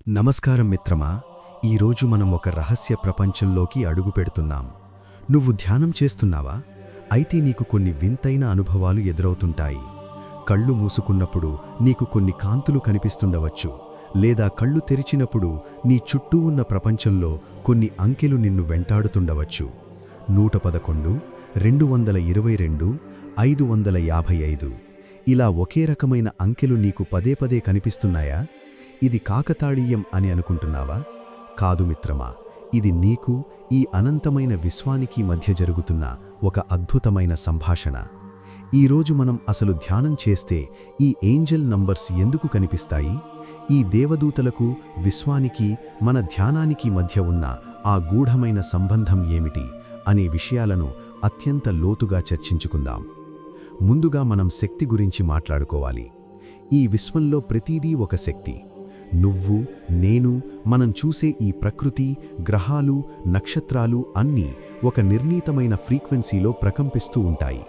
నమస్కారం మిత్రమా. ఈరోజు మనం ఒక రహస్య ప్రపంచంలోకి అడుగుపెడుతున్నాం. నువ్వు ధ్యానం చేస్తున్నావా? అయితే నీకు కొన్ని వింతైన అనుభవాలు ఎదురవుతుంటాయి. కళ్ళు మూసుకున్నప్పుడు నీకు కొన్ని కాంతులు కనిపిస్తుండవచ్చు, లేదా కళ్ళు తెరిచినప్పుడు నీ చుట్టూ ఉన్న ప్రపంచంలో కొన్ని అంకెలు నిన్ను వెంటాడుతుండవచ్చు. 111, 222, 555 ఇలా ఒకే రకమైన అంకెలు నీకు పదే పదే కనిపిస్తున్నాయా? ఇది కాకతాళీయం అని అనుకుంటున్నావా? కాదు మిత్రమా, ఇది నీకు ఈ అనంతమైన విశ్వానికి మధ్య జరుగుతున్న ఒక అద్భుతమైన సంభాషణ. ఈరోజు మనం అసలు ధ్యానం చేస్తే ఈ ఏంజెల్ నంబర్స్ ఎందుకు కనిపిస్తాయి, ఈ దేవదూతలకు విశ్వానికి మన ధ్యానానికి మధ్య ఉన్న ఆ గూఢమైన సంబంధం ఏమిటి అనే విషయాలను అత్యంత లోతుగా చర్చించుకుందాం. ముందుగా మనం శక్తి గురించి మాట్లాడుకోవాలి. ఈ విశ్వంలో ప్రతిదీ ఒక శక్తి. నువ్వు, నేను, మనం చూసే ఈ ప్రకృతి, గ్రహాలు, నక్షత్రాలు అన్నీ ఒక నిర్ణీతమైన ఫ్రీక్వెన్సీలో ప్రకంపిస్తూ ఉంటాయి.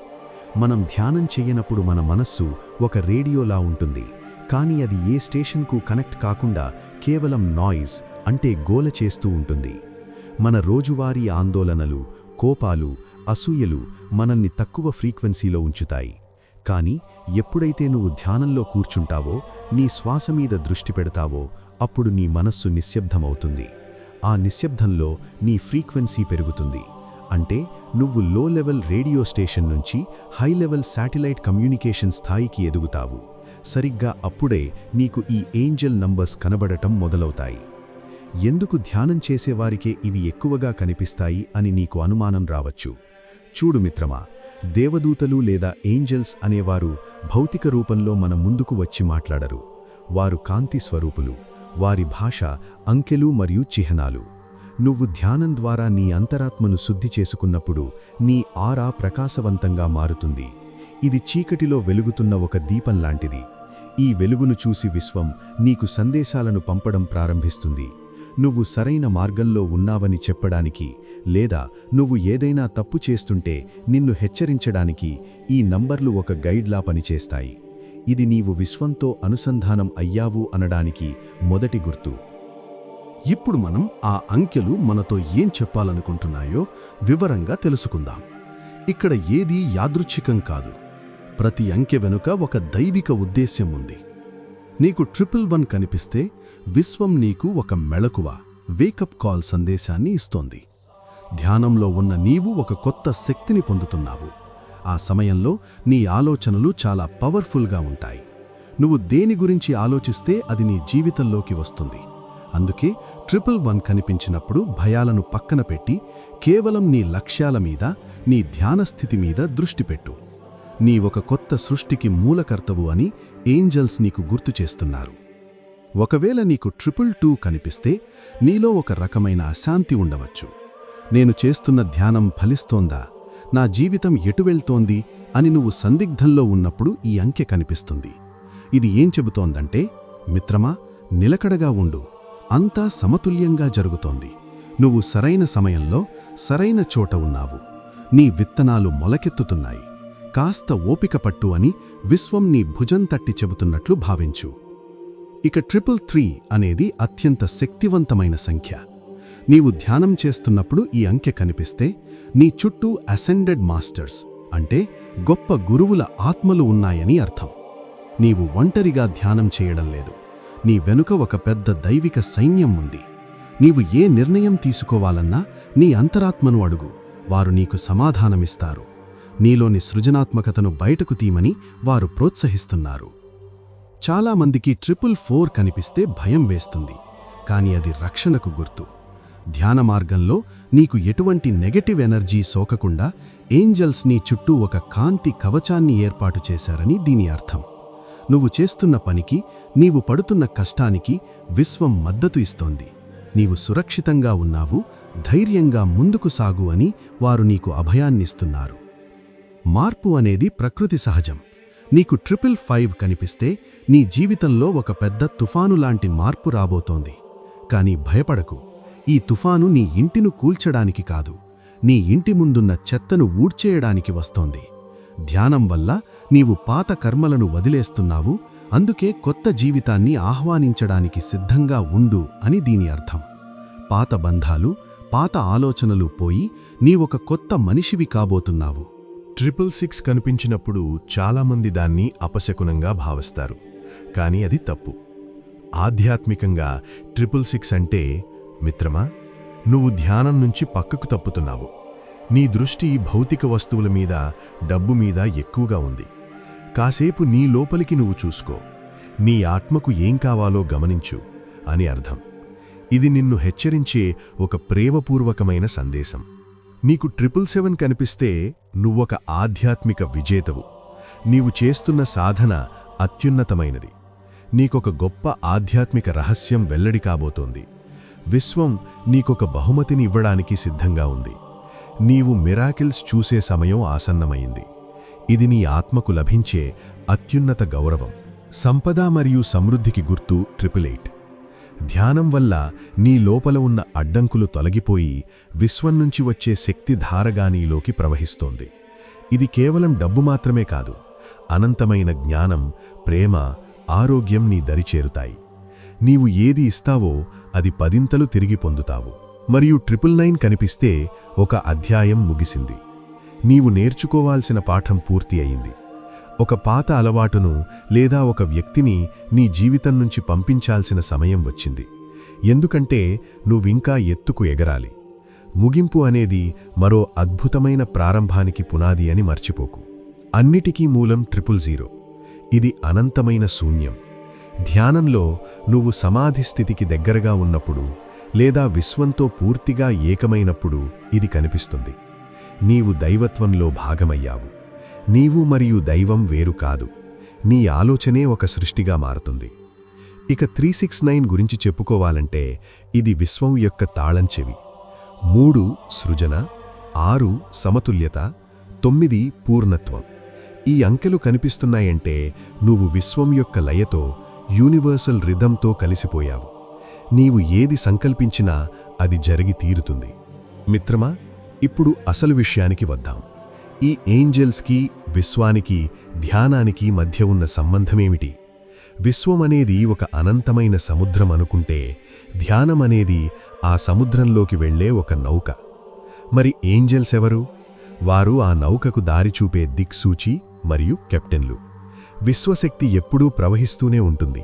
మనం ధ్యానం చెయ్యనప్పుడు మన మనస్సు ఒక రేడియోలా ఉంటుంది, కానీ అది ఏ స్టేషన్కు కనెక్ట్ కాకుండా కేవలం నాయిస్ అంటే గోల చేస్తూ ఉంటుంది. మన రోజువారీ ఆందోళనలు, కోపాలు, అసూయలు మనల్ని తక్కువ ఫ్రీక్వెన్సీలో ఉంచుతాయి. కానీ ఎప్పుడైతే నువ్వు ధ్యానంలో కూర్చుంటావో, నీ శ్వాస మీద దృష్టి పెడతావో, అప్పుడు నీ మనస్సు నిశ్శబ్దమవుతుంది. ఆ నిశ్శబ్దంలో నీ ఫ్రీక్వెన్సీ పెరుగుతుంది. అంటే నువ్వు లో లెవెల్ రేడియో స్టేషన్ నుంచి హై లెవెల్ శాటిలైట్ కమ్యూనికేషన్ స్థాయికి ఎదుగుతావు. సరిగ్గా అప్పుడే నీకు ఈ ఏంజెల్ నంబర్స్ కనబడటం మొదలవుతాయి. ఎందుకు ధ్యానం చేసేవారికే ఇవి ఎక్కువగా కనిపిస్తాయి అని నీకు అనుమానం రావచ్చు. చూడు మిత్రమా, దేవదూతలు లేదా ఏంజెల్స్ అనేవారు భౌతిక రూపంలో మన ముందుకు వచ్చి మాట్లాడరు. వారు కాంతి స్వరూపులు. వారి భాష అంకెలు మరియు చిహ్నాలు. నువ్వు ధ్యానం ద్వారా నీ అంతరాత్మను శుద్ధి చేసుకున్నప్పుడు నీ ఆరా ప్రకాశవంతంగా మారుతుంది. ఇది చీకటిలో వెలుగుతున్న ఒక దీపం లాంటిది. ఈ వెలుగును చూసి విశ్వం నీకు సందేశాలను పంపడం ప్రారంభిస్తుంది. నువ్వు సరైన మార్గంలో ఉన్నావని చెప్పడానికి, లేదా నువ్వు ఏదైనా తప్పు చేస్తుంటే నిన్ను హెచ్చరించడానికి ఈ నంబర్లు ఒక గైడ్లా పనిచేస్తాయి. ఇది నీవు విశ్వంతో అనుసంధానం అయ్యావు అనడానికి మొదటి గుర్తు. ఇప్పుడు మనం ఆ అంకెలు మనతో ఏం చెప్పాలనుకుంటున్నాయో వివరంగా తెలుసుకుందాం. ఇక్కడ ఏదీ యాదృచ్ఛికం కాదు. ప్రతి అంకె వెనుక ఒక దైవిక ఉద్దేశ్యం ఉంది. నీకు 111 కనిపిస్తే విశ్వం నీకు ఒక మెళకువ, వేకప్ కాల్ సందేశాన్ని ఇస్తోంది. ధ్యానంలో ఉన్న నీవు ఒక కొత్త శక్తిని పొందుతున్నావు. ఆ సమయంలో నీ ఆలోచనలు చాలా పవర్ఫుల్గా ఉంటాయి. నువ్వు దేని గురించి ఆలోచిస్తే అది నీ జీవితంలోకి వస్తుంది. అందుకే 111 కనిపించినప్పుడు భయాలను పక్కన పెట్టి కేవలం నీ లక్ష్యాల మీద, నీ ధ్యాన స్థితి మీద దృష్టి పెట్టు. నీ ఒక కొత్త సృష్టికి మూలకర్తవు అని ఏంజల్స్ నీకు గుర్తు చేస్తున్నారు. ఒకవేళ నీకు 222 కనిపిస్తే నీలో ఒక రకమైన అశాంతి ఉండవచ్చు. నేను చేస్తున్న ధ్యానం ఫలిస్తోందా, నా జీవితం ఎటు వెళ్తోంది అని నువ్వు సందిగ్ధంలో ఉన్నప్పుడు ఈ అంకె కనిపిస్తుంది. ఇది ఏం చెబుతోందంటే, మిత్రమా, నిలకడగా ఉండు, అంతా సమతుల్యంగా జరుగుతోంది. నువ్వు సరైన సమయంలో సరైన చోట ఉన్నావు. నీ విత్తనాలు మొలకెత్తుతున్నాయి. కాస్త ఓపిక పట్టు అని విశ్వం నీ భుజం తట్టి చెబుతున్నట్లు భావించు. ఇక 333 అనేది అత్యంత శక్తివంతమైన సంఖ్య. నీవు ధ్యానం చేస్తున్నప్పుడు ఈ అంకె కనిపిస్తే నీ చుట్టూ అసెండెడ్ మాస్టర్స్ అంటే గొప్ప గురువుల ఆత్మలు ఉన్నాయని అర్థం. నీవు ఒంటరిగా ధ్యానం చేయడం లేదు. నీ వెనుక ఒక పెద్ద దైవిక సైన్యం ఉంది. నీవు ఏ నిర్ణయం తీసుకోవాలన్నా నీ అంతరాత్మను అడుగు, వారు నీకు సమాధానమిస్తారు. నీలోని సృజనాత్మకతను బయటకు తీయమని వారు ప్రోత్సహిస్తున్నారు. చాలామందికి 444 కనిపిస్తే భయం వేస్తుంది, కానీ అది రక్షణకు గుర్తు. ధ్యాన మార్గంలో నీకు ఎటువంటి నెగటివ్ ఎనర్జీ సోకకుండా ఏంజల్స్ నీ చుట్టూ ఒక కాంతి కవచాన్ని ఏర్పాటు చేశారని దీని అర్థం. నువ్వు చేస్తున్న పనికి, నీవు పడుతున్న కష్టానికి విశ్వం మద్దతు ఇస్తోంది. నీవు సురక్షితంగా ఉన్నావు, ధైర్యంగా ముందుకు సాగు అని వారు నీకు అభయాన్నిస్తున్నారు. మార్పు అనేది ప్రకృతి సహజం. నీకు 555 కనిపిస్తే నీ జీవితంలో ఒక పెద్ద తుఫాను లాంటి మార్పు రాబోతోంది. కానీ భయపడకు, ఈ తుఫాను నీ ఇంటిని కూల్చడానికి కాదు, నీ ఇంటి ముందున్న చెత్తను ఊడ్చేయడానికి వస్తోంది. ధ్యానం వల్ల నీవు పాత కర్మలను వదిలేస్తున్నావు, అందుకే కొత్త జీవితాన్ని ఆహ్వానించడానికి సిద్ధంగా ఉండు అని దీని అర్థం. పాత బంధాలు, పాత ఆలోచనలు పోయి నీవొక కొత్త మనిషివి కాబోతున్నావు. 666 కనిపించినప్పుడు చాలామంది దాన్ని అపశకునంగా భావిస్తారు. కానీ అది తప్పు. ఆధ్యాత్మికంగా 666 అంటే, మిత్రమా, నువ్వు ధ్యానం నుంచి పక్కకు తప్పుతున్నావు. నీ దృష్టి భౌతిక వస్తువుల మీద, డబ్బు మీద ఎక్కువగా ఉంది. కాసేపు నీ లోపలికి నువ్వు చూసుకో, నీ ఆత్మకు ఏం కావాలో గమనించు అని అర్థం. ఇది నిన్ను హెచ్చరించే ఒక ప్రేమపూర్వకమైన సందేశం. నీకు 777 కనిపిస్తే నువ్వొక ఆధ్యాత్మిక విజేతవు. నీవు చేస్తున్న సాధన అత్యున్నతమైనది. నీకొక గొప్ప ఆధ్యాత్మిక రహస్యం వెల్లడి కాబోతోంది. విశ్వం నీకొక బహుమతిని ఇవ్వడానికి సిద్ధంగా ఉంది. నీవు మిరాకిల్స్ చూసే సమయం ఆసన్నమైంది. ఇది నీ ఆత్మకు లభించే అత్యున్నత గౌరవం. సంపద మరియు సమృద్ధికి గుర్తు 888. ధ్యానం వల్ల నీ లోపల ఉన్న అడ్డంకులు తొలగిపోయి విశ్వం నుంచి వచ్చే శక్తి ధారగా నీలోకి ప్రవహిస్తోంది. ఇది కేవలం డబ్బు మాత్రమే కాదు, అనంతమైన జ్ఞానం, ప్రేమ, ఆరోగ్యం నీ దరి చేరుతాయి. నీవు ఏది ఇస్తావో అది 10 తిరిగి పొందుతావు. మరియు 999 కనిపిస్తే ఒక అధ్యాయం ముగిసింది. నీవు నేర్చుకోవాల్సిన పాఠం పూర్తి అయింది. ఒక పాత అలవాటును లేదా ఒక వ్యక్తిని నీ జీవితం నుంచి పంపించాల్సిన సమయం వచ్చింది. ఎందుకంటే నువ్వింకా ఎత్తుకు ఎగరాలి. ముగింపు అనేది మరో అద్భుతమైన ప్రారంభానికి పునాది అని మర్చిపోకు. అన్నిటికీ మూలం 000. ఇది అనంతమైన శూన్యం. ధ్యానంలో నువ్వు సమాధి స్థితికి దగ్గరగా ఉన్నప్పుడు లేదా విశ్వంతో పూర్తిగా ఏకమైనప్పుడు ఇది కనిపిస్తుంది. నీవు దైవత్వంలో భాగమయ్యావు. నీవు మరియు దైవం వేరు కాదు. నీ ఆలోచనే ఒక సృష్టిగా మారుతుంది. ఇక 369 గురించి చెప్పుకోవాలంటే ఇది విశ్వం యొక్క తాళం చెవి. 3 సృజన, 6 సమతుల్యత, 9 పూర్ణత్వం. ఈ అంకెలు కనిపిస్తున్నాయంటే నువ్వు విశ్వం యొక్క లయతో, యూనివర్సల్ రిథంతో కలిసిపోయావు. నీవు ఏది సంకల్పించినా అది జరిగి తీరుతుంది. మిత్రమా, ఇప్పుడు అసలు విషయానికి వద్దాం. ఈ ఏంజెల్స్కి, విశ్వానికి, ధ్యానానికి మధ్య ఉన్న సంబంధమేమిటి? విశ్వమనేది ఒక అనంతమైన సముద్రం అనుకుంటే, ధ్యానమనేది ఆ సముద్రంలోకి వెళ్లే ఒక నౌక. మరి ఏంజెల్స్ ఎవరు? వారు ఆ నౌకకు దారి చూపే దిక్సూచి మరియు కెప్టెన్లు. విశ్వశక్తి ఎప్పుడూ ప్రవహిస్తూనే ఉంటుంది.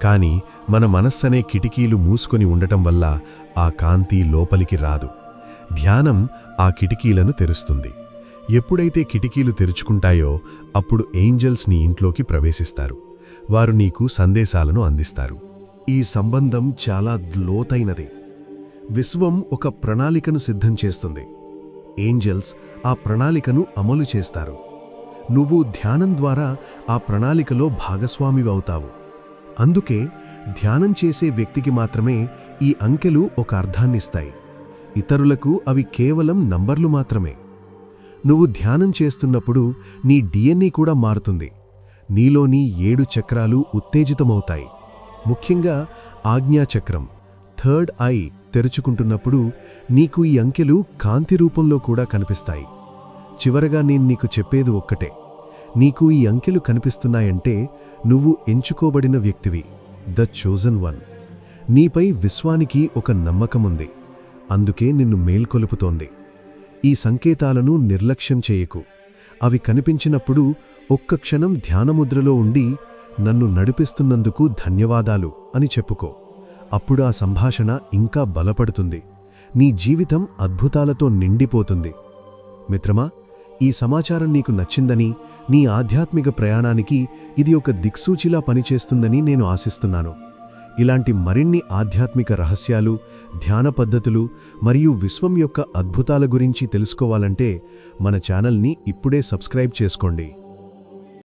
కాని మన మనస్సనే కిటికీలు మూసుకొని ఉండటం వల్ల ఆ కాంతి లోపలికి రాదు. ధ్యానం ఆ కిటికీలను తెరుస్తుంది. ఎప్పుడైతే కిటికీలు తెరుచుకుంటాయో అప్పుడు ఏంజెల్స్ నీ ఇంట్లోకి ప్రవేశిస్తారు. వారు నీకు సందేశాలను అందిస్తారు. ఈ సంబంధం చాలా లోతైనది. విశ్వం ఒక ప్రణాళికను సిద్ధం చేస్తుంది. ఏంజెల్స్ ఆ ప్రణాళికను అమలు చేస్తారు. నువ్వు ధ్యానం ద్వారా ఆ ప్రణాళికలో భాగస్వామివవుతావు. అందుకే ధ్యానం చేసే వ్యక్తికి మాత్రమే ఈ అంకెలు ఒక అర్థాన్నిస్తాయి. ఇతరులకు అవి కేవలం నంబర్లు మాత్రమే. నువ్వు ధ్యానం చేస్తున్నప్పుడు నీ DNA కూడా మారుతుంది. నీలోని 7 చక్రాలు ఉత్తేజితమవుతాయి. ముఖ్యంగా ఆజ్ఞాచక్రం, 3rd ఐ తెరుచుకుంటున్నప్పుడు నీకు ఈ అంకెలు కాంతి రూపంలో కూడా కనిపిస్తాయి. చివరగా నేను నీకు చెప్పేది ఒక్కటే. నీకు ఈ అంకెలు కనిపిస్తున్నాయంటే నువ్వు ఎంచుకోబడిన వ్యక్తివి, ద చోజన్ వన్. నీపై విశ్వానికి ఒక నమ్మకముంది. అందుకే నిన్ను మేల్కొలుపుతోంది. ఈ సంకేతాలను నిర్లక్ష్యం చేయకు. అవి కనిపించినప్పుడు ఒక్క క్షణం ధ్యానముద్రలో ఉండి, నన్ను నడిపిస్తున్నందుకు ధన్యవాదాలు అని చెప్పుకో. అప్పుడు ఆ సంభాషణ ఇంకా బలపడుతుంది. నీ జీవితం అద్భుతాలతో నిండిపోతుంది. మిత్రమా, ఈ సమాచారం నీకు నచ్చిందని, నీ ఆధ్యాత్మిక ప్రయాణానికి ఇది ఒక దిక్సూచిలా పనిచేస్తుందని నేను ఆశిస్తున్నాను. ఇలాంటి మరిన్ని ఆధ్యాత్మిక రహస్యాలు, ధ్యాన పద్ధతులు మరియు విశ్వం యొక్క అద్భుతాల గురించి తెలుసుకోవాలంటే మన ఛానల్ని ఇప్పుడే సబ్స్క్రైబ్ చేసుకోండి.